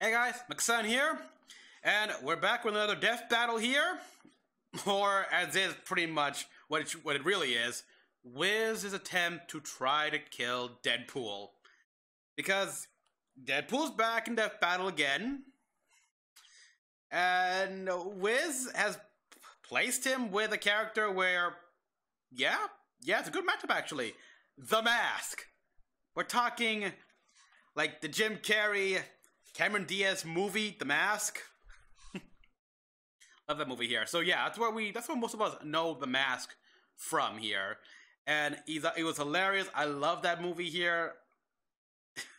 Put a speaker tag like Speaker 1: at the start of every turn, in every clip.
Speaker 1: Hey guys, Mecha-san here, and we're back with another death battle here, or as is pretty much what it really is, Wiz's attempt to try to kill Deadpool. Because Deadpool's back in death battle again, and Wiz has placed him with a character where, yeah, it's a good matchup actually. The Mask. We're talking like the Jim Carrey, Cameron Diaz movie, The Mask. Love that movie here. So yeah, that's what most of us know The Mask from here. And it was hilarious. I love that movie here.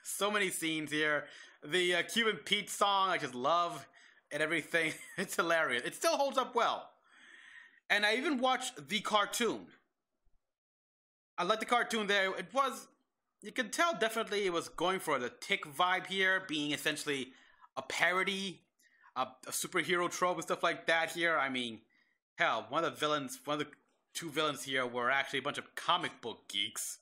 Speaker 1: So many scenes here. The Cuban Pete song, I just love, and everything. It's hilarious. It still holds up well. And I even watched the cartoon. I like the cartoon there. It was, you can tell definitely it was going for the Tick vibe here, being essentially a parody, a superhero trope and stuff like that here. I mean, hell, one of the two villains here were actually a bunch of comic book geeks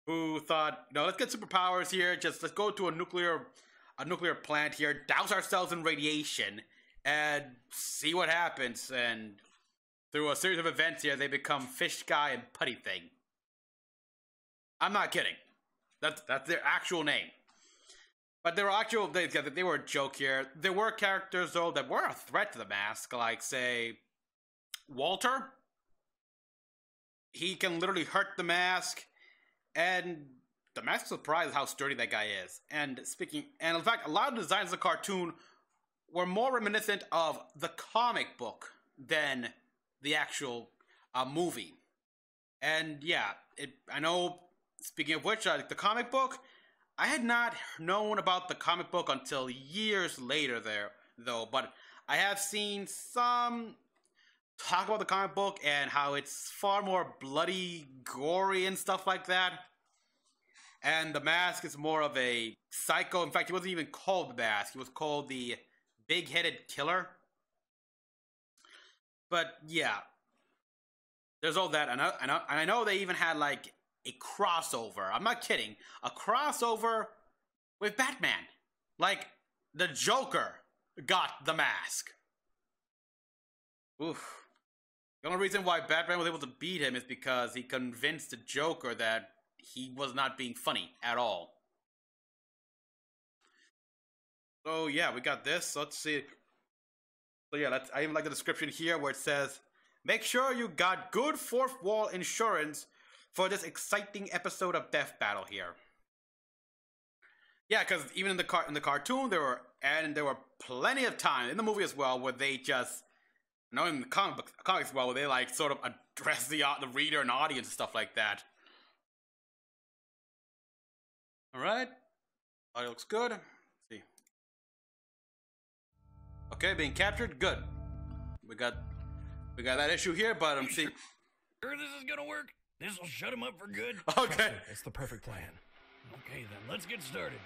Speaker 1: who thought, no, let's get superpowers here, let's go to a nuclear plant here, douse ourselves in radiation, and see what happens. And through a series of events here, they become Fish Guy and Putty Thing. I'm not kidding. That's their actual name. But they were a joke here. There were characters, though, that were a threat to the Mask, like, say, Walter. He can literally hurt the Mask, and the Mask is surprised how sturdy that guy is. And in fact, a lot of the designs of the cartoon were more reminiscent of the comic book than the actual movie. And yeah, I know. Speaking of which, the comic book, I had not known about the comic book until years later though, but I have seen some talk about the comic book and how it's far more bloody, gory, and stuff like that. And the Mask is more of a psycho. In fact, he wasn't even called the Mask. He was called the Big-Headed Killer. But yeah, there's all that. And I know they even had like a crossover. I'm not kidding. A crossover with Batman. Like, the Joker got the Mask. Oof. The only reason why Batman was able to beat him is because he convinced the Joker that he was not being funny at all. So yeah, we got this. Let's see. So yeah, I even like the description here where it says, make sure you got good fourth wall insurance for this exciting episode of Death Battle here. Yeah, because even in the cartoon, there were plenty of time in the movie as well where they just, in the comics as well, where they like sort of address the reader and audience and stuff like that. All right, audio looks good. Let's see. Okay, being captured, good. We got that issue here, but I'm seeing.
Speaker 2: Sure this is gonna work? This'll shut him up for good?
Speaker 1: Okay.
Speaker 3: That's the perfect plan.
Speaker 2: Okay then, let's get started.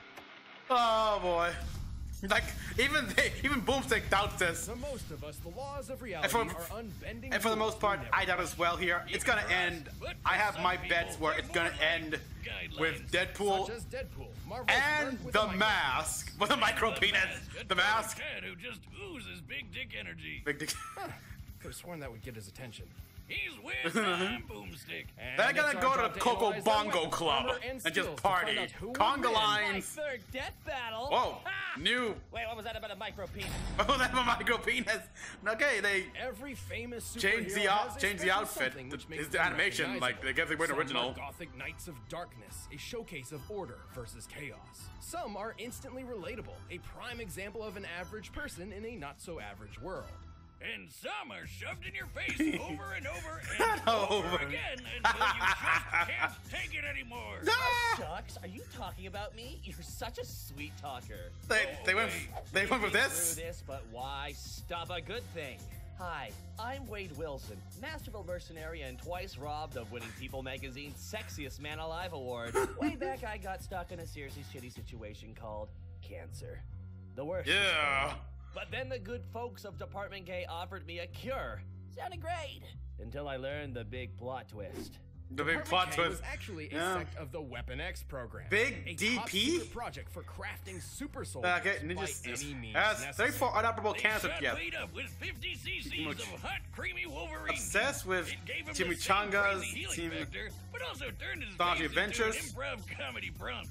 Speaker 1: Oh boy. Like, even Boomstick doubts this.
Speaker 3: For most of us, the laws of reality are unbending.
Speaker 1: And for the most part, I doubt as well here. It's gonna end. I have my bets where it's gonna end with Deadpool,
Speaker 3: Such as Deadpool, Marvel's
Speaker 1: and
Speaker 3: work with
Speaker 1: the
Speaker 3: a
Speaker 1: Mask. With a micro penis. The Mask.
Speaker 2: Who just oozes big dick energy.
Speaker 1: Big dick.
Speaker 3: Could have sworn that would get his attention.
Speaker 2: He's with I'm Boomstick.
Speaker 1: Then I gotta go to the Coco
Speaker 3: analyze
Speaker 1: Bongo
Speaker 3: their
Speaker 1: Club
Speaker 3: armor and
Speaker 1: and just
Speaker 3: skills to
Speaker 1: party.
Speaker 3: find out who will
Speaker 1: Conga
Speaker 3: win.
Speaker 1: lines.
Speaker 4: Third death battle.
Speaker 1: Whoa.
Speaker 4: Ha!
Speaker 1: New.
Speaker 4: Wait, what was that about a micro penis?
Speaker 1: Oh, that's a micro penis. Okay, they
Speaker 3: Every famous
Speaker 1: changed
Speaker 3: superhero has a
Speaker 1: change the
Speaker 3: special
Speaker 1: outfit.
Speaker 3: something which makes
Speaker 1: The
Speaker 3: them
Speaker 1: animation, like,
Speaker 3: recognizable.
Speaker 1: they guess they went
Speaker 3: Some
Speaker 1: original.
Speaker 3: are Gothic Knights of Darkness, a showcase of order versus chaos. Some are instantly relatable, a prime example of an average person in a not-so-average world.
Speaker 2: And some are shoved in your face over and over and
Speaker 1: Over.
Speaker 2: over again until you just can't take it anymore.
Speaker 1: Ah!
Speaker 4: Shucks, are you talking about me? You're such a sweet talker.
Speaker 1: They went with this.
Speaker 4: Through this, but why stop a good thing? Hi, I'm Wade Wilson, masterful mercenary and twice robbed of winning People Magazine's Sexiest Man Alive award. Way back, I got stuck in a seriously shitty situation called cancer. The worst.
Speaker 1: Yeah.
Speaker 4: But then the good folks of Department K offered me a cure. Sounded great. Until I learned the big plot twist.
Speaker 1: The big plot
Speaker 3: Department K
Speaker 1: twist.
Speaker 3: was actually a
Speaker 1: Yeah.
Speaker 3: sect of the Weapon X program.
Speaker 1: Big
Speaker 3: a
Speaker 1: DP?
Speaker 3: top secret project for crafting super soldiers
Speaker 1: Okay,
Speaker 3: by
Speaker 1: ninjas.
Speaker 3: any means
Speaker 1: Has
Speaker 3: necessary.
Speaker 1: 34 unoperable
Speaker 2: They
Speaker 1: cancer
Speaker 2: shot
Speaker 1: yet.
Speaker 2: Wade up with 50 cc's
Speaker 1: much
Speaker 2: of hot, creamy Wolverine.
Speaker 1: Obsessed with
Speaker 2: It gave him the same
Speaker 1: chimichangas,
Speaker 2: crazy healing
Speaker 1: team
Speaker 2: factor, but also turned his
Speaker 1: Astonishing
Speaker 2: face into
Speaker 1: Adventures.
Speaker 2: an improv comedy prompt.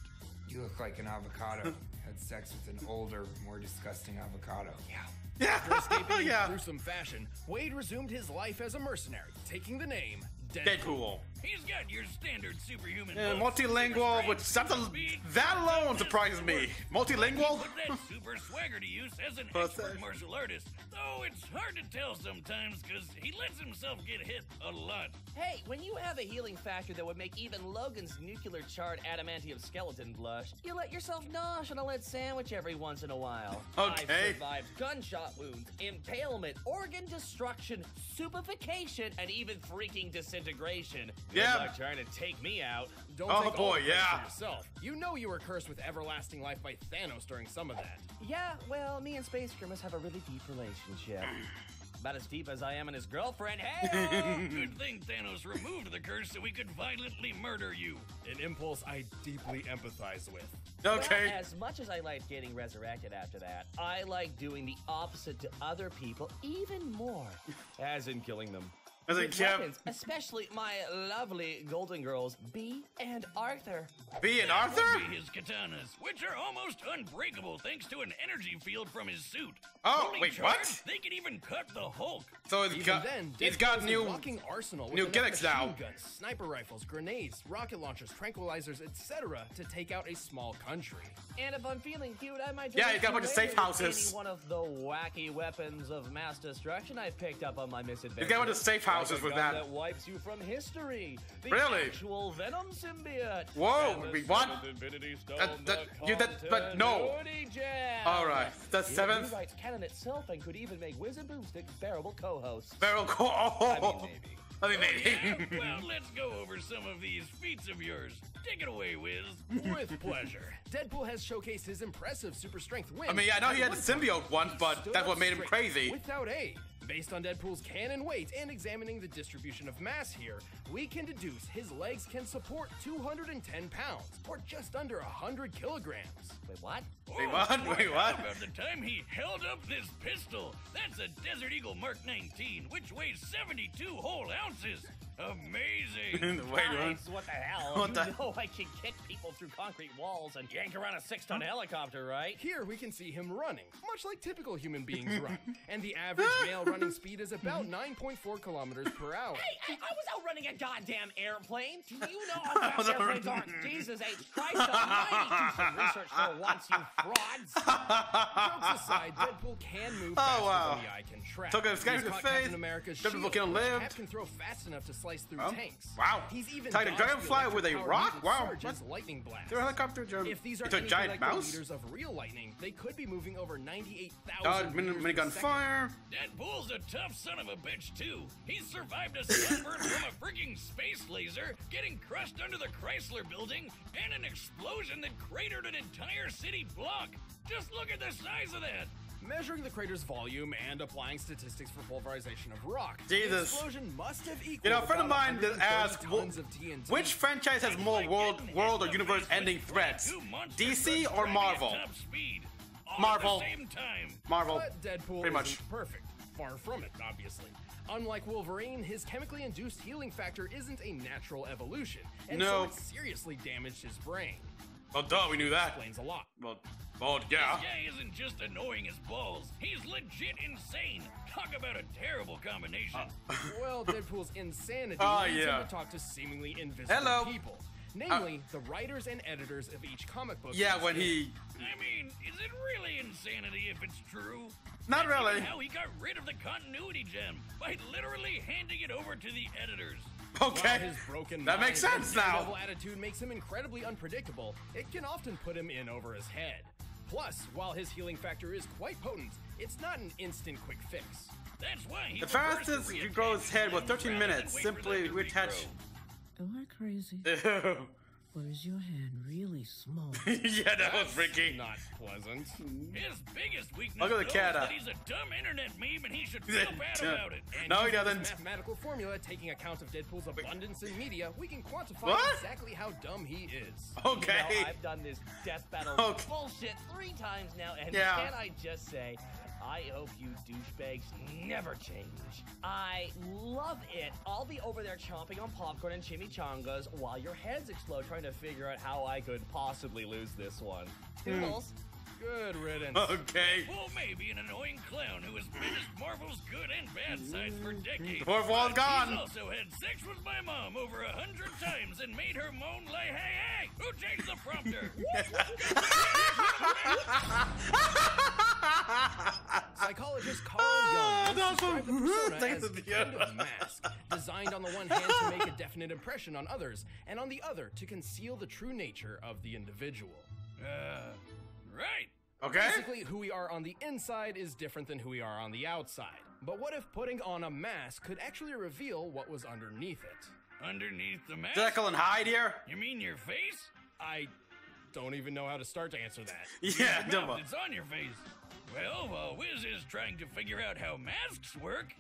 Speaker 5: You look like an avocado. Had sex with an older, more disgusting avocado. Yeah.
Speaker 3: After escaping in
Speaker 1: Yeah.
Speaker 3: gruesome fashion, Wade resumed his life as a mercenary, taking the name
Speaker 1: Deadpool.
Speaker 2: He's got your standard superhuman.
Speaker 1: Yeah,
Speaker 2: looks,
Speaker 1: multilingual,
Speaker 2: super
Speaker 1: which
Speaker 2: strength,
Speaker 1: that's
Speaker 2: super speed,
Speaker 1: that alone
Speaker 2: and
Speaker 1: surprises me.
Speaker 2: he
Speaker 1: Multilingual?
Speaker 2: put that super swagger to use as an
Speaker 1: What's
Speaker 2: expert
Speaker 1: that?
Speaker 2: martial artist. Though it's hard to tell sometimes because he lets himself get hit a lot.
Speaker 4: Hey, when you have a healing factor that would make even Logan's nuclear charred adamantium skeleton blush, you let yourself nosh on a lead sandwich every once in a while.
Speaker 1: Okay.
Speaker 4: I've survived gunshot wounds, impalement, organ destruction, stupefaction, and even freaking disintegration.
Speaker 1: Yeah.
Speaker 4: Good luck trying to take me out.
Speaker 3: Don't
Speaker 1: Oh,
Speaker 3: take all
Speaker 1: boy,
Speaker 3: the credit
Speaker 1: yeah.
Speaker 3: for yourself. You know you were cursed with everlasting life by Thanos during some of that.
Speaker 4: Yeah, well, me and Space Grimace have a really deep relationship. About as deep as I am and his girlfriend. Hey!
Speaker 2: Good thing Thanos removed the curse so we could violently murder you.
Speaker 3: An impulse I deeply empathize with.
Speaker 1: Okay.
Speaker 4: Well, as much as I liked getting resurrected after that, I like doing the opposite to other people even more. As in killing them.
Speaker 1: As in
Speaker 4: With
Speaker 1: Kev.
Speaker 4: weapons, especially my lovely golden girls, Bee and Arthur.
Speaker 1: B and
Speaker 2: That
Speaker 1: Arthur?
Speaker 2: would be his katanas, which are almost unbreakable thanks to an energy field from his suit.
Speaker 1: Oh,
Speaker 2: Fully
Speaker 1: wait,
Speaker 2: charged,
Speaker 1: what?
Speaker 2: They can even cut the Hulk.
Speaker 1: So he's
Speaker 3: Even
Speaker 1: got
Speaker 3: then,
Speaker 1: he's
Speaker 3: Deadpool
Speaker 1: got
Speaker 3: has a
Speaker 1: new
Speaker 3: walking arsenal with
Speaker 1: new
Speaker 3: enough
Speaker 1: gimmicks now.
Speaker 3: machine guns, sniper rifles, grenades, rocket launchers, tranquilizers, etc. to take out a small country.
Speaker 4: And if I'm feeling cute, I might
Speaker 1: Yeah,
Speaker 4: just
Speaker 1: he's got a bunch of
Speaker 4: later
Speaker 1: safe
Speaker 4: with
Speaker 1: houses.
Speaker 4: Any one of the wacky weapons of mass destruction I've picked up on my misadventure.
Speaker 1: He's got a bunch of safe houses
Speaker 4: like a
Speaker 1: with
Speaker 4: gun
Speaker 1: that.
Speaker 4: wipes you from history. The
Speaker 1: Really?
Speaker 4: actual Venom symbiote.
Speaker 1: Whoa,
Speaker 4: And the
Speaker 1: wait, what?
Speaker 4: seventh Infinity Stone,
Speaker 1: but no.
Speaker 4: continuity gem.
Speaker 1: All right, the
Speaker 4: It
Speaker 1: seventh
Speaker 4: rewrites canon itself and could even make Wiz and Boomstick bearable co-hosts.
Speaker 1: barrel core.
Speaker 4: I mean,
Speaker 1: Oh,
Speaker 4: maybe.
Speaker 1: I mean,
Speaker 2: Yeah,
Speaker 1: maybe.
Speaker 2: well, let's go over some of these feats of yours. Take it away, Wiz.
Speaker 3: With pleasure. Deadpool has showcased his impressive super strength win.
Speaker 1: I mean, yeah, I know he had the symbiote once, but
Speaker 3: Stood
Speaker 1: that's
Speaker 3: up
Speaker 1: what made him
Speaker 3: straight,
Speaker 1: crazy.
Speaker 3: Without aid. Based on Deadpool's cannon weight and examining the distribution of mass here, we can deduce his legs can support 210 pounds, or just under 100 kilograms.
Speaker 4: Wait, what?
Speaker 1: Wait,
Speaker 2: Oh,
Speaker 1: what?
Speaker 2: boy,
Speaker 1: Wait, what?
Speaker 2: How about the time he held up this pistol? That's a Desert Eagle Mark 19, which weighs 72 whole ounces. Amazing.
Speaker 1: Wait, what?
Speaker 4: Guys, what the hell?
Speaker 1: What
Speaker 4: You
Speaker 1: the-
Speaker 4: know I can kick people through concrete walls and yank around a 6-ton helicopter, right?
Speaker 3: Here we can see him running, much like typical human beings run, and the average male running speed is about 9.4 kilometers per hour.
Speaker 4: Hey, I was out running a goddamn airplane. Do you know how fast airplanes are? Jesus H. Christ almighty. Do some research for once, you frauds.
Speaker 3: Jokes aside, Deadpool can move faster
Speaker 1: wow.
Speaker 3: than the eye can track.
Speaker 1: Took a scan
Speaker 3: He's
Speaker 1: to the
Speaker 3: caught
Speaker 1: face.
Speaker 3: Captain America's
Speaker 1: Deadpool
Speaker 3: shield,
Speaker 1: can
Speaker 3: which
Speaker 1: live.
Speaker 3: Cap can throw fast enough to slice through
Speaker 1: Oh,
Speaker 3: tanks.
Speaker 1: wow.
Speaker 3: He's even
Speaker 1: Titan
Speaker 3: dodged the
Speaker 1: Dragonfly with a
Speaker 3: electric-powered
Speaker 1: rock?
Speaker 3: mutant
Speaker 1: Wow.
Speaker 3: Surge's lightning blast.
Speaker 1: They're a helicopter jump
Speaker 3: If these are
Speaker 1: into a
Speaker 3: anything
Speaker 1: giant
Speaker 3: like
Speaker 1: mouse.
Speaker 3: the meters of real lightning, they could be moving over 98,000
Speaker 1: Dodge
Speaker 3: meters per
Speaker 1: minigun
Speaker 3: second.
Speaker 1: fire.
Speaker 2: Deadpool's a tough son of a bitch, too. He's survived a sunburn from a freaking space laser, getting crushed under the Chrysler building, and an explosion that cratered an entire city block. Just look at the size of that.
Speaker 3: Measuring the crater's volume and applying statistics for pulverization of rock,
Speaker 1: Jesus.
Speaker 3: the explosion must have equaled
Speaker 1: You know, a friend of
Speaker 3: about
Speaker 1: mine that
Speaker 3: 130
Speaker 1: asked,
Speaker 3: tons of TNT.
Speaker 1: which franchise has more
Speaker 2: Like
Speaker 1: world
Speaker 2: getting
Speaker 1: or
Speaker 2: hit in the
Speaker 1: universe
Speaker 2: face
Speaker 1: ending
Speaker 2: with
Speaker 1: threats?
Speaker 2: 22 monster
Speaker 1: DC
Speaker 2: trucks
Speaker 1: or
Speaker 2: driving
Speaker 1: Marvel?
Speaker 2: at top speed, all
Speaker 1: Marvel.
Speaker 2: At the same time.
Speaker 1: Marvel.
Speaker 3: But Deadpool
Speaker 1: Pretty much.
Speaker 3: isn't perfect. Far from it, obviously. Unlike Wolverine, his chemically induced healing factor isn't a natural evolution, and
Speaker 1: No.
Speaker 3: so it seriously damaged his brain.
Speaker 1: Oh, duh, we knew that.
Speaker 3: Explains a lot.
Speaker 1: Well, yeah.
Speaker 2: This guy isn't just annoying as balls. He's legit insane. Talk about a terrible combination.
Speaker 3: Well, Deadpool's insanity
Speaker 1: Oh,
Speaker 3: leads
Speaker 1: yeah.
Speaker 3: him to talk to seemingly invisible
Speaker 1: Hello.
Speaker 3: people. Namely, the writers and editors of each comic book.
Speaker 1: Yeah,
Speaker 3: he's
Speaker 1: when
Speaker 3: in.
Speaker 1: he...
Speaker 2: I mean, is it really insanity if it's true?
Speaker 1: Not
Speaker 2: That's
Speaker 1: really.
Speaker 2: even how he got rid of the continuity gem by literally handing it over to the editors.
Speaker 3: While
Speaker 1: Okay.
Speaker 3: his broken
Speaker 1: That
Speaker 3: mind
Speaker 1: makes sense
Speaker 3: and
Speaker 1: now.
Speaker 3: daredevil attitude makes him incredibly unpredictable. It can often put him in over his head. Plus, while his healing factor is quite potent, it's not an instant quick fix.
Speaker 2: That's why he
Speaker 1: The
Speaker 2: prefers to
Speaker 1: fastest you
Speaker 2: reattach
Speaker 1: grow his head was
Speaker 2: limbs
Speaker 1: 13
Speaker 2: rather than
Speaker 1: minutes.
Speaker 2: wait for them
Speaker 1: Simply
Speaker 2: to
Speaker 1: reattach.
Speaker 2: regrow.
Speaker 6: Am I crazy? Or is your hand really small?
Speaker 1: Yeah, that was freaky.
Speaker 3: Not pleasant.
Speaker 2: His biggest weakness
Speaker 1: Look at the
Speaker 2: though,
Speaker 1: cat,
Speaker 2: is that he's a dumb internet meme and he should feel bad about it.
Speaker 3: And
Speaker 1: No, he
Speaker 3: using this
Speaker 1: doesn't.
Speaker 3: mathematical formula, taking account of Deadpool's abundance in media, we can quantify
Speaker 1: What?
Speaker 3: exactly how dumb he is.
Speaker 1: Okay.
Speaker 4: You know, I've done this death battle
Speaker 1: Okay.
Speaker 4: bullshit 3 times now, and
Speaker 1: Yeah.
Speaker 4: can I just say, I hope you douchebags never change. I love it. I'll be over there chomping on popcorn and chimichangas while your heads explode trying to figure out how I could possibly lose this one. Toodles.
Speaker 3: Good riddance.
Speaker 1: Okay.
Speaker 2: Well, maybe an annoying clown who has witnessed Marvel's good and bad sides for decades.
Speaker 1: Fourth wall's
Speaker 2: But
Speaker 1: gone.
Speaker 2: He's also had sex with my mom over 100 times and made her moan like, hey, hey, who changed the prompter?
Speaker 3: Psychologist Carl Jung
Speaker 1: that's
Speaker 3: described the
Speaker 1: awesome.
Speaker 3: persona
Speaker 1: Thanks
Speaker 3: as
Speaker 1: to
Speaker 3: a
Speaker 1: the-
Speaker 3: kind of mask, designed on the one hand to make a definite impression on others, and on the other to conceal the true nature of the individual.
Speaker 2: Right.
Speaker 1: Okay.
Speaker 3: Basically, who we are on the inside is different than who we are on the outside. But what if putting on a mask could actually reveal what was underneath it?
Speaker 2: Underneath the mask?
Speaker 1: Jekyll and Hyde here.
Speaker 2: You mean your face?
Speaker 3: I don't even know how to start to answer that.
Speaker 1: Yeah,
Speaker 2: Your
Speaker 1: dumbo.
Speaker 2: mouth, it's on your face. Well, while Wiz is trying to figure out how masks work,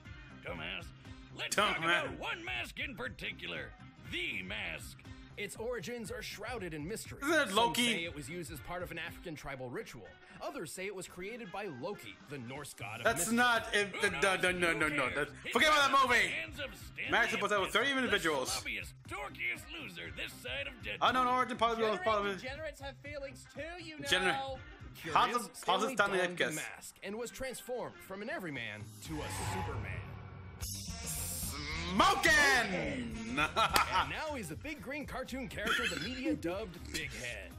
Speaker 2: dumbass, let's talk
Speaker 1: Dumbass.
Speaker 2: about one mask in particular. The mask.
Speaker 3: Its origins are shrouded in mystery.
Speaker 1: Isn't it
Speaker 3: Some
Speaker 1: Loki?
Speaker 3: say it was used as part of an African tribal ritual. Others say it was created by Loki, the Norse god of
Speaker 1: That's
Speaker 3: mystery.
Speaker 1: not.
Speaker 2: Who knows?
Speaker 1: No.
Speaker 2: Who cares?
Speaker 1: That's-
Speaker 2: It
Speaker 1: Forget about
Speaker 2: got
Speaker 1: that
Speaker 2: into the
Speaker 1: movie.
Speaker 2: hands of Stanley
Speaker 1: Max supposed to have
Speaker 2: Epstein,
Speaker 1: 30 individuals.
Speaker 2: The sloppiest, dorkiest loser this side of Deadpool.
Speaker 1: Unknown origin, possibly.
Speaker 4: Degenerates have feelings too, you know.
Speaker 1: Gener-
Speaker 3: Curious,
Speaker 1: Positive Stanley
Speaker 3: donned the
Speaker 1: Ipkiss.
Speaker 3: mask and was transformed from an everyman to a Superman.
Speaker 1: Smoking!
Speaker 3: And now he's a big green cartoon character the media dubbed Big Head.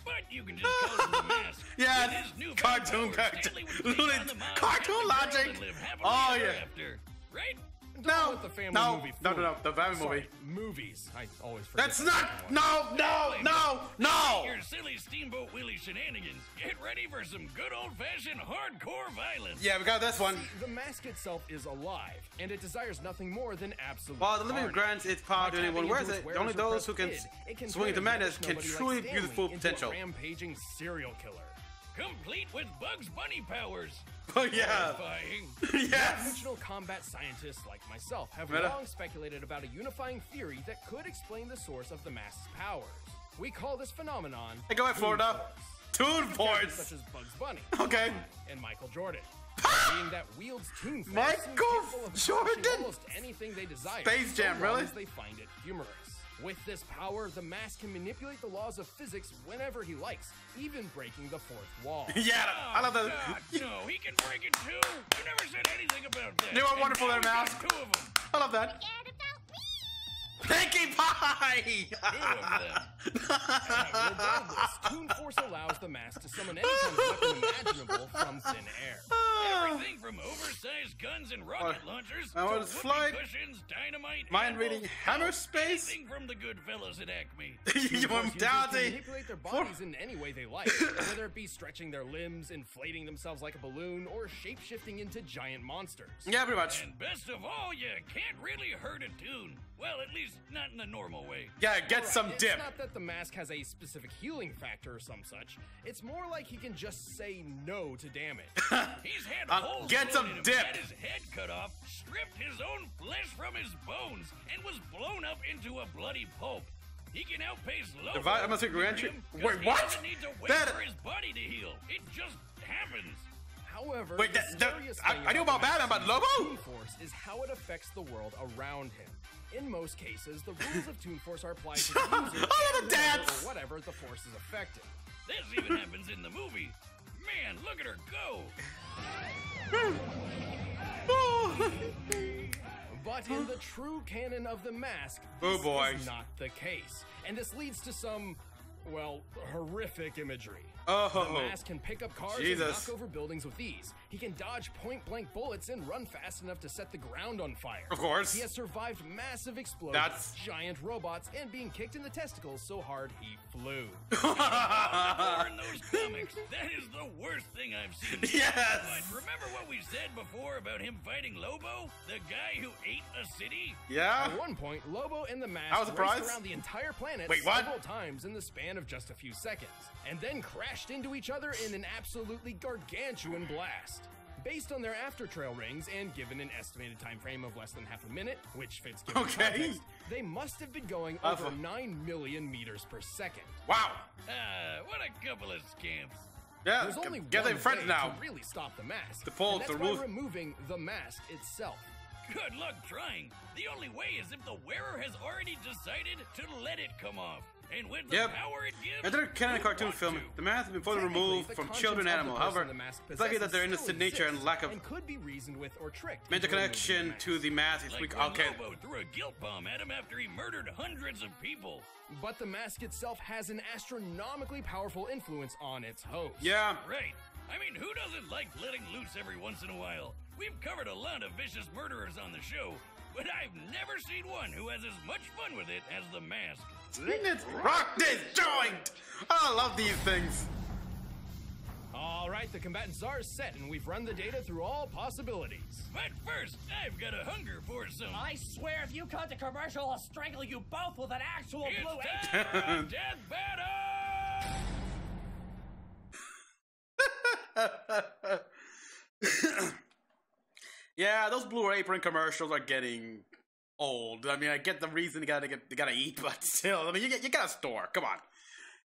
Speaker 2: But you can just call him the mask.
Speaker 1: Yeah,
Speaker 2: With his newfound
Speaker 1: cartoon
Speaker 2: powers,
Speaker 1: character.
Speaker 2: Stanley would take on the mob,
Speaker 1: Cartoon
Speaker 2: have the girl,
Speaker 1: logic.
Speaker 2: and live happily
Speaker 1: Oh,
Speaker 2: ever
Speaker 1: yeah.
Speaker 2: after. Right?
Speaker 3: Don't let the family movie
Speaker 1: no,
Speaker 3: fool
Speaker 1: no,
Speaker 3: you.
Speaker 1: the family
Speaker 3: Sorry,
Speaker 1: movie.
Speaker 3: movies. I always forget.
Speaker 1: That's
Speaker 3: that
Speaker 1: not.
Speaker 3: second one.
Speaker 1: No.
Speaker 2: Your silly Steamboat Willie shenanigans. Get ready for some good old-fashioned hardcore violence.
Speaker 1: Yeah, we got this one.
Speaker 3: The mask itself is alive, and it desires nothing more than absolute
Speaker 1: While the living
Speaker 3: carnage.
Speaker 1: grants its power to
Speaker 3: By
Speaker 1: anyone
Speaker 3: tapping
Speaker 1: wears
Speaker 3: into
Speaker 1: it,
Speaker 3: its wearer's
Speaker 1: only those who
Speaker 3: repressed
Speaker 1: can
Speaker 3: id, it can
Speaker 1: swing
Speaker 3: turn
Speaker 1: the
Speaker 3: a
Speaker 1: madness
Speaker 3: vicious
Speaker 1: can
Speaker 3: nobody like
Speaker 1: truly use
Speaker 3: Stanley
Speaker 1: its full
Speaker 3: into
Speaker 1: potential.
Speaker 3: A rampaging serial killer.
Speaker 2: Complete with Bugs Bunny powers.
Speaker 1: Oh yeah.
Speaker 2: Horrifying.
Speaker 1: Yes.
Speaker 3: Conventional combat scientists like myself have
Speaker 1: Meta.
Speaker 3: long speculated about a unifying theory that could explain the source of the mask's powers. We call this phenomenon
Speaker 1: Hey, go ahead,
Speaker 3: Toon
Speaker 1: Florida.
Speaker 3: Force.
Speaker 1: Toon
Speaker 3: Characters
Speaker 1: Force.
Speaker 3: such as Bugs Bunny
Speaker 1: Okay.
Speaker 3: and Michael Jordan. Being that wields Toon Force,
Speaker 1: Michael
Speaker 3: seems capable of accomplishing
Speaker 1: Jordan?
Speaker 3: almost anything they desire,
Speaker 1: Space Jam,
Speaker 3: so long
Speaker 1: really?
Speaker 3: as they find it humorous. With this power, the mask can manipulate the laws of physics whenever he likes, even breaking the fourth wall.
Speaker 1: Yeah, I love
Speaker 2: God,
Speaker 1: that.
Speaker 2: no, he can break it too. You never said anything about that.
Speaker 1: You are
Speaker 2: And
Speaker 1: wonderful
Speaker 2: now
Speaker 1: there,
Speaker 2: we got
Speaker 1: Mask.
Speaker 2: 2 of them.
Speaker 1: I love that. Pinkie Pie.
Speaker 2: 2 of them.
Speaker 3: Regardless, Toon Force allows the mask to summon any kind of weapon imaginable from thin air.
Speaker 2: Everything from oversized guns and rocket launchers
Speaker 1: I
Speaker 2: to
Speaker 1: was
Speaker 2: whoopee
Speaker 1: flying-
Speaker 2: cushions, dynamite,
Speaker 1: Mind
Speaker 2: ammo,
Speaker 1: reading hammer space.
Speaker 2: anything from the good fellas at Acme.
Speaker 1: You
Speaker 3: Toon Force
Speaker 1: want
Speaker 3: users can
Speaker 1: Dowdy?
Speaker 3: manipulate their bodies in any way they like, whether it be stretching their limbs, inflating themselves like a balloon, or shape-shifting into giant monsters.
Speaker 1: Yeah, pretty much.
Speaker 2: And best of all, you can't really hurt a tune. Well, at least not in the normal way.
Speaker 1: Yeah, get some
Speaker 3: It's
Speaker 1: dip.
Speaker 3: not that the mask has a specific healing factor or some such. It's more like he can just say no to damage.
Speaker 2: He's had
Speaker 1: Uh,
Speaker 2: holes
Speaker 1: get
Speaker 2: blown
Speaker 1: some
Speaker 2: in him,
Speaker 1: dip.
Speaker 2: had his head cut off, stripped his own flesh from his bones, and was blown up into a bloody pulp. He can outpace Lobo.
Speaker 1: If I must be reentry.
Speaker 2: Miriam, 'cause
Speaker 1: Wait,
Speaker 2: he
Speaker 1: what?
Speaker 2: doesn't need to wait
Speaker 1: That-
Speaker 2: for his body to heal. It just happens.
Speaker 3: However,
Speaker 1: Wait,
Speaker 3: the
Speaker 1: that-
Speaker 3: scariest
Speaker 1: I-
Speaker 3: thing
Speaker 1: I knew about
Speaker 3: the
Speaker 1: Batman, but
Speaker 3: mask's
Speaker 1: Lobo?
Speaker 3: Toon Force is how it affects the world around him. In most cases, the rules of Toon Force are applied to the user
Speaker 1: Oh, the
Speaker 3: and whenever
Speaker 1: dance!
Speaker 3: or whatever the force is affecting.
Speaker 2: This even happens in the movie. Man, look at her go.
Speaker 3: But in the true canon of the mask,
Speaker 1: Oh,
Speaker 3: this
Speaker 1: boy.
Speaker 3: is not the case. And this leads to some, well, horrific imagery.
Speaker 1: Oh,
Speaker 3: The Mask can pick up cars and knock over buildings with ease. He can dodge point-blank bullets and run fast enough to set the ground on fire.
Speaker 1: Of course.
Speaker 3: He has survived massive explosions, giant robots, and being kicked in the testicles so hard he flew.
Speaker 2: In those comics, that is the worst thing I've seen.
Speaker 1: Yes!
Speaker 2: But remember what we said before about him fighting Lobo? The guy who ate a city?
Speaker 1: Yeah?
Speaker 3: At one point, Lobo and the
Speaker 1: I was
Speaker 3: Mask
Speaker 1: surprised.
Speaker 3: raced around the entire planet several times in the span of just a few seconds, and then crashed into each other in an absolutely gargantuan blast. Based on their after-trail rings and given an estimated time frame of less than half a minute, which fits given context, they must have been going over 9 million meters per second.
Speaker 1: Wow!
Speaker 2: What a couple of scamps.
Speaker 3: Yeah, there's only one way to really stop the Mask, and that's by removing the Mask itself.
Speaker 2: Good luck trying. The only way is if the wearer has already decided to let it come off. And with the power it gives,
Speaker 1: after a canon cartoon film, the mask has been fully removed from children and animals. However, it's likely that their innocent nature and lack of
Speaker 3: could be reasoned with or tricked
Speaker 1: mental connection to the mask is weak. Okay.
Speaker 2: Lobo threw a guilt bomb at him after he murdered hundreds of people.
Speaker 3: But the Mask itself has an astronomically powerful influence on its host.
Speaker 1: Yeah.
Speaker 2: Right. I mean, who doesn't like letting loose every once in a while? We've covered a lot of vicious murderers on the show, but I've never seen one who has as much fun with it as the Mask.
Speaker 1: Let's rock this joint! I love these things.
Speaker 3: All right, the combatants are set, and we've run the data through all possibilities.
Speaker 2: But first, I've got a hunger for some.
Speaker 4: I swear, if you cut the commercial, I'll strangle you both with an actual blue
Speaker 2: apron. It's Death Battle!
Speaker 1: Yeah, those Blue Apron commercials are getting old. I mean, I get the reason you gotta eat, but still, I mean, you got a store. Come on.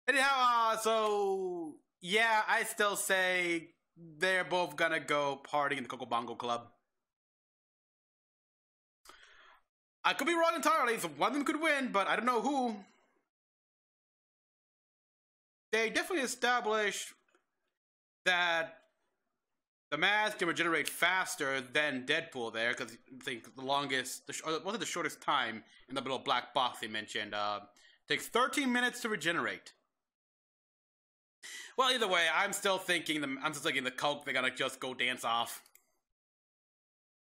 Speaker 1: Anyhow, so yeah, I still say they're both gonna go party in the Coco Bongo Club. I could be wrong entirely. So one of them could win, but I don't know who. They definitely established that the Mask can regenerate faster than Deadpool there, because I think the longest, wasn't the shortest time in the little black box they mentioned. Takes 13 minutes to regenerate. Well, either way, I'm still thinking the Coke, they're gonna just go dance off.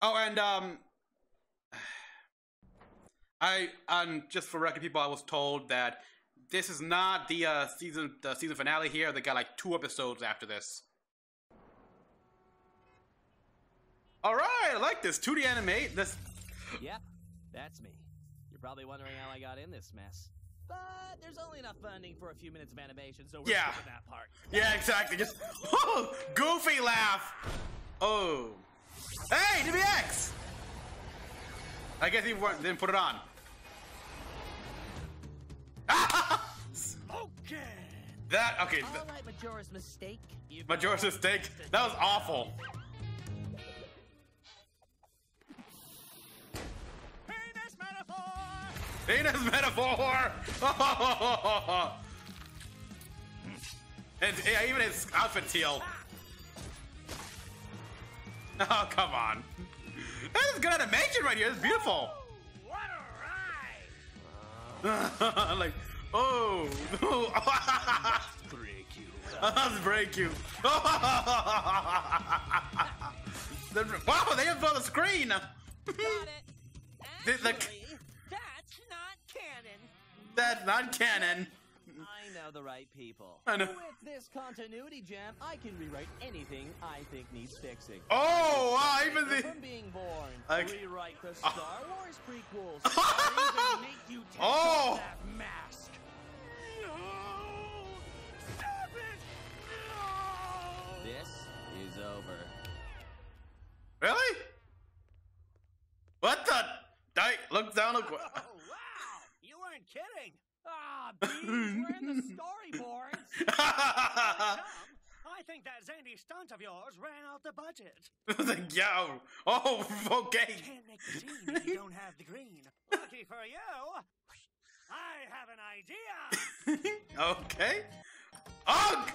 Speaker 1: Oh, and just for record, people, I was told that this is not the season finale here. They got like 2 episodes after this. All right, I like this 2D animate. This.
Speaker 4: Yep, that's me. You're probably wondering how I got in this mess, but there's only enough funding for a few minutes of animation, so we're skipping that part.
Speaker 1: Yeah, exactly. Just goofy laugh. Oh, hey, DBX. I guess he didn't put it on.
Speaker 2: Okay.
Speaker 1: Okay.
Speaker 4: All right, Majora's mistake.
Speaker 1: Majora's mistake. That was awful. Penis metaphor! And yeah, even his outfit teal. Oh, come on. That is good animation right here. It's beautiful.
Speaker 2: What a ride!
Speaker 1: Like, oh.
Speaker 2: Break you.
Speaker 1: Let's break you. Wow, they have on the screen.
Speaker 4: Got it. Actually, that's not canon.
Speaker 1: That's not canon.
Speaker 4: I know the right people.
Speaker 1: I know.
Speaker 4: With this continuity jam, I can rewrite anything I think needs fixing.
Speaker 1: Oh, wow, even the...
Speaker 4: From being born, rewrite the
Speaker 1: Oh.
Speaker 4: Star Wars prequels, or even make you take off that mask.
Speaker 2: No! Stop it! No!
Speaker 4: This is over.
Speaker 1: Really? What the? Look down, look.
Speaker 2: Oh, wow! You weren't kidding!
Speaker 4: Ah, bees, we're in the storyboards.
Speaker 2: I think that zany stunt of yours ran out the budget.
Speaker 1: Yo. Oh, okay.
Speaker 2: Can't make the scene if you don't have the green. Lucky for you, I have an idea.
Speaker 1: Okay. Oh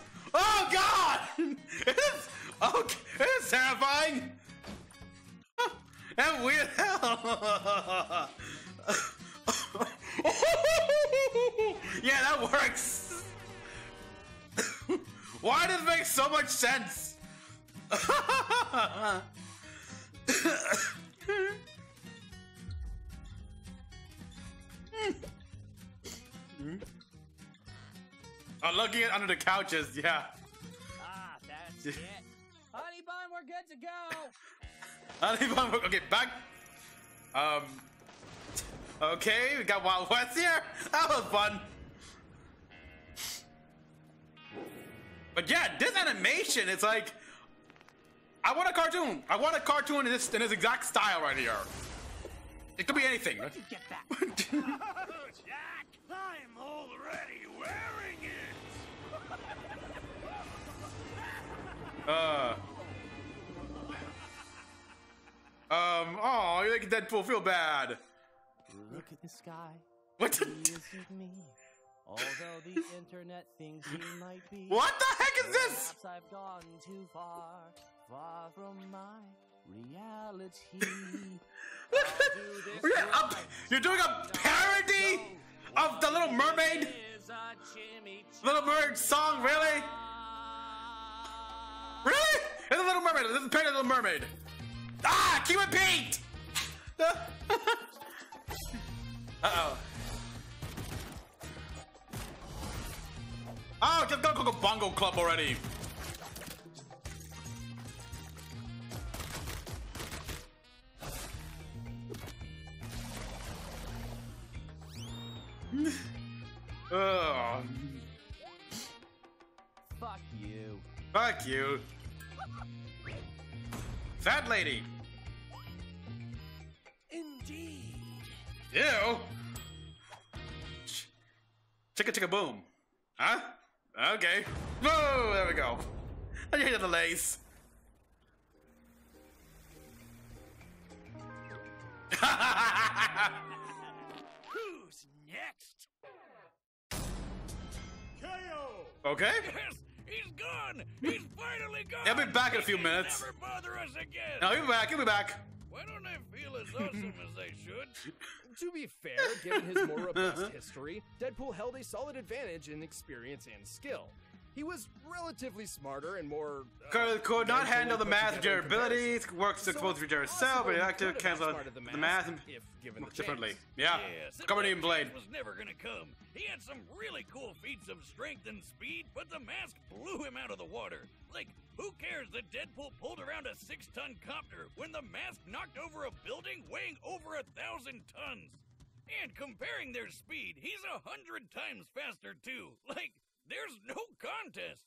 Speaker 1: God! It's terrifying. And weird hell. Yeah, that works. Why does it make so much sense? I'm looking at under the couches, yeah.
Speaker 4: Ah, that's it. Honey bun, we're good to go.
Speaker 1: Honey bun, okay, back. Okay, we got Wild West here. That was fun. But yeah, this animation, it's like, I want a cartoon. I want a cartoon in this exact style right here. It could be anything.
Speaker 4: Where'd you get that?
Speaker 2: Oh, Jack, I'm already wearing it.
Speaker 1: Oh, you make Deadpool feel bad.
Speaker 4: Look at the sky.
Speaker 1: What?
Speaker 4: He isn't me. Although the internet thinks he might be.
Speaker 1: What the heck is this?
Speaker 4: Perhaps I've gone too far, far from my reality.
Speaker 1: You're doing a parody of the Little Mermaid? Little Mermaid song, really? Really? It's a Little Mermaid. This is a parody of Little Mermaid. Ah, keep it Pete! Uh-oh. Oh, just go Bongo Club already. Ugh.
Speaker 4: Fuck you.
Speaker 1: Fuck you. Fat lady.
Speaker 4: Indeed.
Speaker 1: Ew. Chicka chicka boom. Huh? Okay. Whoa, there we go. I hear the lace.
Speaker 2: Who's next?
Speaker 1: Okay.
Speaker 2: Yes, he's gone. He's finally gone.
Speaker 1: He'll be back in a few minutes.
Speaker 2: Never bother us again.
Speaker 1: No, he'll be back. He'll be back.
Speaker 2: Why don't they feel as awesome as they should?
Speaker 3: To be fair, given his more robust history, Deadpool held a solid advantage in experience and skill. He was relatively smarter and more...
Speaker 1: Could not handle the mass
Speaker 3: together in
Speaker 1: abilities, works exposed to regenerate itself, but active cancel
Speaker 3: outsmarted
Speaker 1: the mass
Speaker 3: if given the
Speaker 1: differently.
Speaker 3: chance.
Speaker 1: Yeah.
Speaker 2: something
Speaker 1: Coming
Speaker 2: like
Speaker 1: in Blade.
Speaker 2: James was never gonna come. He had some really cool feats of strength and speed, but the mask blew him out of the water. Like, who cares that Deadpool pulled around a 6-ton copter when the mask knocked over a building weighing over 1,000 tons? And comparing their speed, he's 100 times faster too. Like, there's no contest.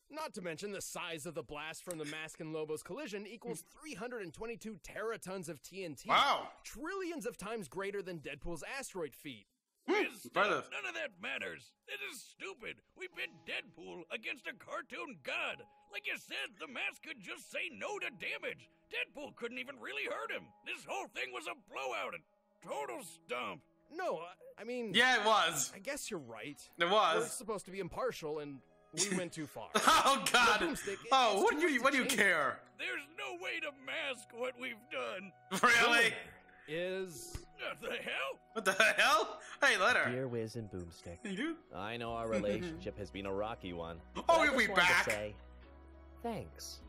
Speaker 3: Not to mention the size of the blast from the Mask and Lobo's collision equals 322 teratons of TNT.
Speaker 1: Wow.
Speaker 3: Trillions of times greater than Deadpool's asteroid feat.
Speaker 2: His
Speaker 1: brother.
Speaker 2: stuff, none of that matters. It is stupid. We pit Deadpool against a cartoon god. Like you said, the mask could just say no to damage. Deadpool couldn't even really hurt him. This whole thing was a blowout, a total stomp.
Speaker 3: No, I mean...
Speaker 1: Yeah, it was.
Speaker 3: I guess you're right.
Speaker 1: It
Speaker 3: We're
Speaker 1: was.
Speaker 3: supposed to be impartial, and we went too far.
Speaker 1: Oh God.
Speaker 3: Boomstick,
Speaker 1: Oh,
Speaker 3: it's
Speaker 1: what
Speaker 3: too
Speaker 1: do
Speaker 3: late
Speaker 1: you
Speaker 3: to
Speaker 1: what do you
Speaker 3: change
Speaker 1: care?
Speaker 2: There's no way to mask what we've done.
Speaker 1: Really?
Speaker 3: Is...
Speaker 2: What the hell?
Speaker 1: What the hell? Hey, letter.
Speaker 4: Dear Wiz and Boomstick,
Speaker 1: You do?
Speaker 4: I know our relationship has been a rocky one.
Speaker 1: Oh,
Speaker 4: but I
Speaker 1: you'll
Speaker 4: just
Speaker 1: be
Speaker 4: wanted to
Speaker 1: back.
Speaker 4: say, thanks.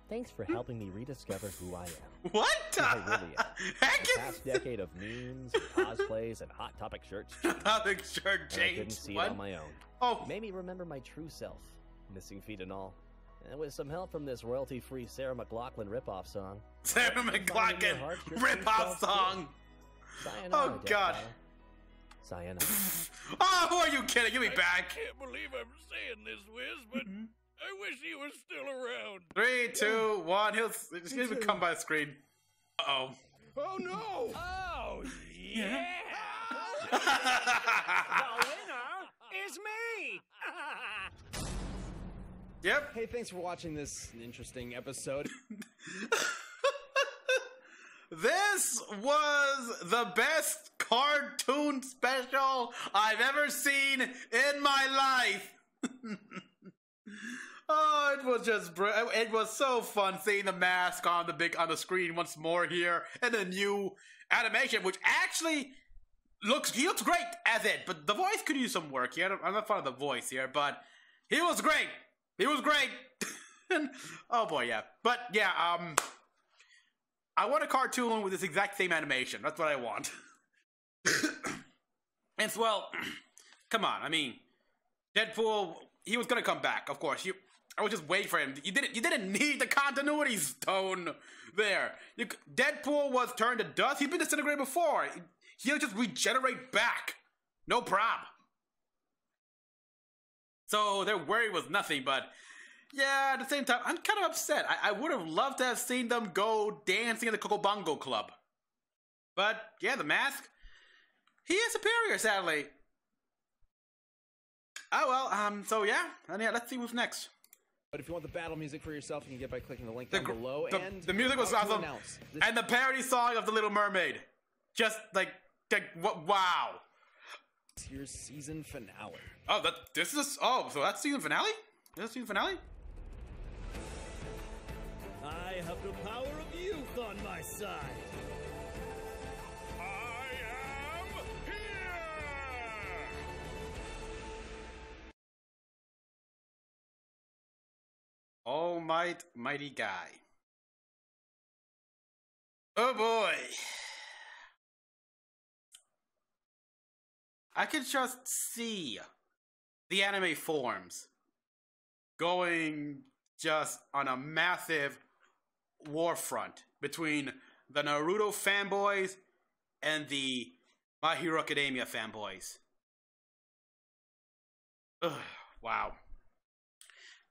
Speaker 4: Thanks for helping me rediscover who I am.
Speaker 1: What?
Speaker 4: I really am.
Speaker 1: Heck
Speaker 4: The past decade of memes, cosplays, and Hot Topic shirts changed,
Speaker 1: Topic shirt
Speaker 4: and I couldn't
Speaker 1: changed.
Speaker 4: see it
Speaker 1: What?
Speaker 4: on my own.
Speaker 1: Oh,
Speaker 4: Made me remember my true self, missing feet and all. And with some help from this royalty-free Sarah McLachlan ripoff song.
Speaker 1: Sarah
Speaker 4: Finding
Speaker 1: McLachlan
Speaker 4: your heart just
Speaker 1: rip-off
Speaker 4: yourself too.
Speaker 1: song.
Speaker 4: Sayonara,
Speaker 1: Oh, God.
Speaker 4: Deathfire. Sayonara.
Speaker 1: Oh, who are you kidding? Give me
Speaker 2: I
Speaker 1: back.
Speaker 2: can't believe I'm saying this, Wiz, but I wish he was still around.
Speaker 1: 3, 2, 1. He'll even come by the screen. Uh-oh.
Speaker 3: Oh no!
Speaker 2: Oh, yeah!
Speaker 7: The winner is me!
Speaker 1: Yep.
Speaker 3: Hey, thanks for watching this interesting episode.
Speaker 1: This was the best cartoon special I've ever seen in my life. Oh, it was just it was so fun seeing the mask on the screen once more here, and the new animation, which actually he looks great as it, but the voice could use some work here. I'm not fond of the voice here, but he was great. He was great. Oh boy, yeah. But yeah, I want a cartoon with this exact same animation. That's what I want. And so, well, come on. I mean, Deadpool, he was gonna come back, of course. I was just waiting for him. You didn't need the continuity stone there. Deadpool was turned to dust. He's been disintegrated before. He'll just regenerate back. No problem. So their worry was nothing, but yeah, at the same time, I'm kind of upset. I would have loved to have seen them go dancing in the Coco Bongo Club. But yeah, the mask, he is superior, sadly. Oh well, so yeah, and yeah, let's see who's next.
Speaker 8: But if you want the battle music for yourself, you can get by clicking the link down below. And
Speaker 1: the music was awesome, and the parody song of The Little Mermaid, just like wow.
Speaker 8: Here's season finale.
Speaker 1: Oh, so that's season finale? Is that season finale?
Speaker 7: I have the power of youth on my side.
Speaker 2: I am here!
Speaker 1: Oh, mighty guy. Oh boy. I can just see the anime forms going just on a massive war front between the Naruto fanboys and the My Hero Academia fanboys. Ugh, wow.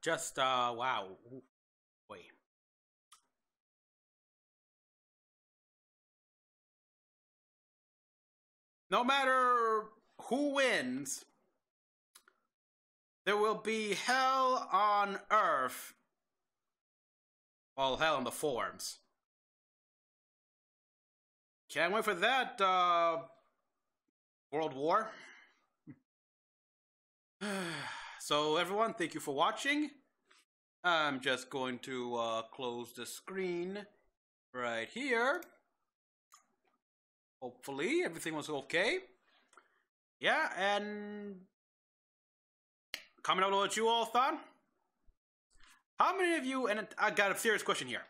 Speaker 1: Just, wow. Wait. No matter who wins, there will be hell on earth. Well, hell on the forums. Can't wait for that, World War. So, everyone, thank you for watching. I'm just going to close the screen right here. Hopefully, everything was okay. Yeah, and comment down below what you all thought. How many of you, and I got a serious question here.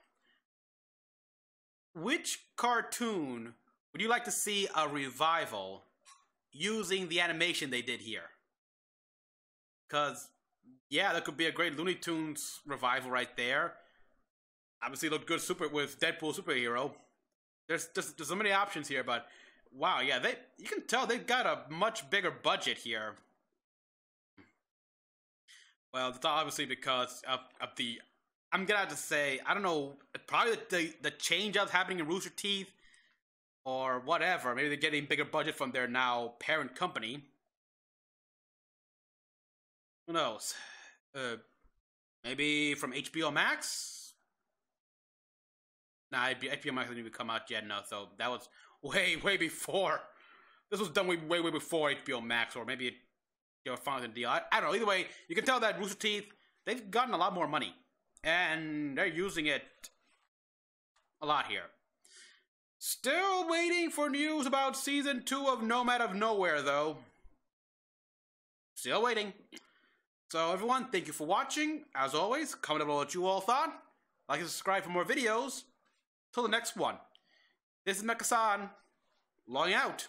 Speaker 1: Which cartoon would you like to see a revival using the animation they did here? Because, yeah, that could be a great Looney Tunes revival right there. Obviously, looked good with Deadpool superhero. There's so many options here, but wow, yeah, you can tell they've got a much bigger budget here. Well, it's obviously because of the, I'm gonna have to say, I don't know, probably the change-ups happening in Rooster Teeth, or whatever. Maybe they're getting bigger budget from their now parent company. Who knows? Maybe from HBO Max? Nah, HBO Max didn't even come out yet, no, so that was way before. This was done way before HBO Max, or maybe they were found in the deal. I don't know. Either way, you can tell that Rooster Teeth, they've gotten a lot more money, and they're using it a lot here. Still waiting for news about Season 2 of Nomad of Nowhere, though. Still waiting. So, everyone, thank you for watching. As always, comment down below what you all thought. Like and subscribe for more videos. Till the next one. This is Mecha-san, logging out.